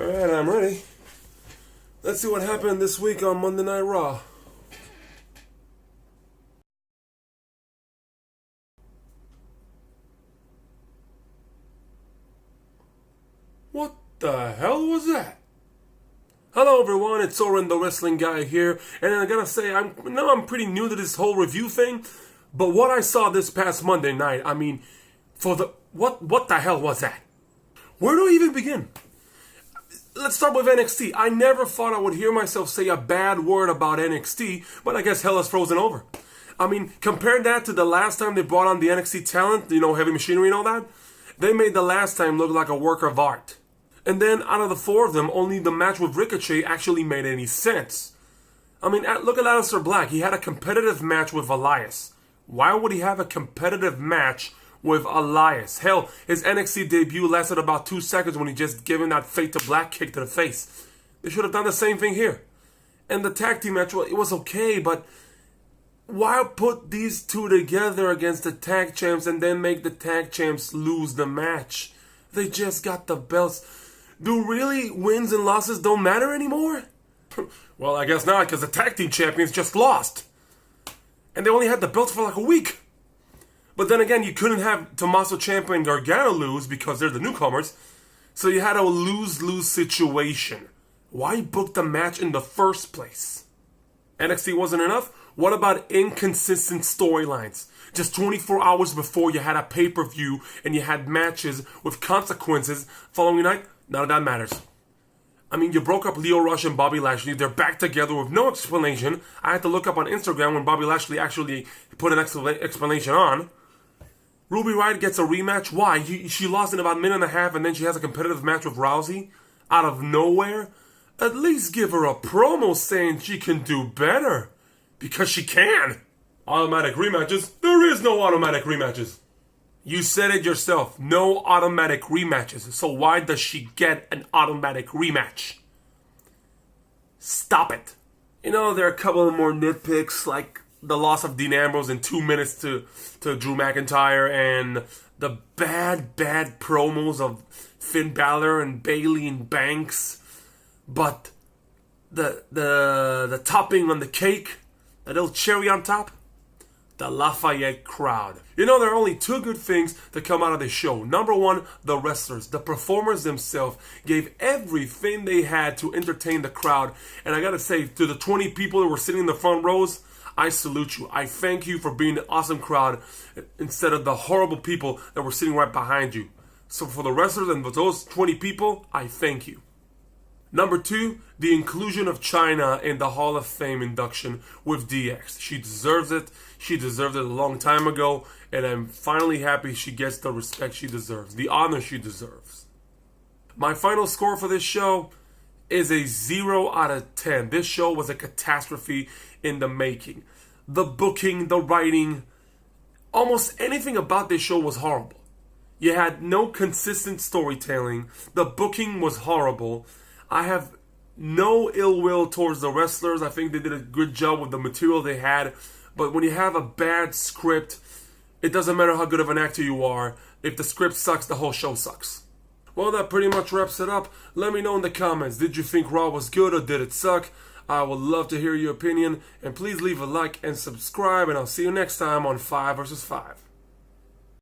Alright, I'm ready. Let's see what happened this week on Monday Night Raw. What the hell was that? Hello everyone, it's Oren the Wrestling Guy here, and I gotta say, I'm pretty new to this whole review thing, but what I saw this past Monday night, what the hell was that? Where do I even begin? Let's start with NXT. I never thought I would hear myself say a bad word about NXT, but I guess hell has frozen over. I mean, compare that to the last time they brought on the NXT talent, Heavy Machinery and all that. They made the last time look like a work of art. And then, out of the four of them, only the match with Ricochet actually made any sense. I mean, look at Aleister Black. He had a competitive match with Elias. Why would he have a competitive match with Elias? Hell, his NXT debut lasted about 2 seconds when he just gave him that Fade to Black kick to the face. They should have done the same thing here. And the tag team match, well, it was okay, but why put these two together against the tag champs and then make the tag champs lose the match? They just got the belts. Do really wins and losses don't matter anymore? Well, I guess not, because the tag team champions just lost. And they only had the belts for like a week. But then again, you couldn't have Tommaso Ciampa and Gargano lose because they're the newcomers. So you had a lose-lose situation. Why book the match in the first place? NXT wasn't enough? What about inconsistent storylines? Just 24 hours before you had a pay-per-view and you had matches with consequences following night? None of that matters. I mean, you broke up Lio Rush and Bobby Lashley. They're back together with no explanation. I had to look up on Instagram when Bobby Lashley actually put an explanation on. Ruby Riott gets a rematch. Why? She lost in about a minute and a half and then she has a competitive match with Rousey out of nowhere? At least give her a promo saying she can do better. Because she can. Automatic rematches? There is no automatic rematches. You said it yourself. No automatic rematches. So why does she get an automatic rematch? Stop it. There are a couple of more nitpicks, like the loss of Dean Ambrose in 2 minutes to Drew McIntyre and the bad promos of Finn Balor and Bayley and Banks. But the topping on the cake, that little cherry on top, the Lafayette crowd. There are only two good things that come out of this show. Number one, the wrestlers, the performers themselves gave everything they had to entertain the crowd. And I gotta say, to the 20 people that were sitting in the front rows, I salute you. I thank you for being an awesome crowd instead of the horrible people that were sitting right behind you. So for the wrestlers and for those 20 people, I thank you. Number two, the inclusion of Chyna in the Hall of Fame induction with DX. She deserves it. She deserved it a long time ago, and I'm finally happy she gets the respect she deserves, the honor she deserves. My final score for this show is a 0 out of 10. This show was a catastrophe in the making. The booking, the writing, almost anything about this show was horrible. You had no consistent storytelling. The booking was horrible. I have no ill will towards the wrestlers. I think they did a good job with the material they had. But when you have a bad script, it doesn't matter how good of an actor you are. If the script sucks, the whole show sucks. Well, that pretty much wraps it up. Let me know in the comments. Did you think Raw was good or did it suck? I would love to hear your opinion. And please leave a like and subscribe. And I'll see you next time on 5 vs. 5.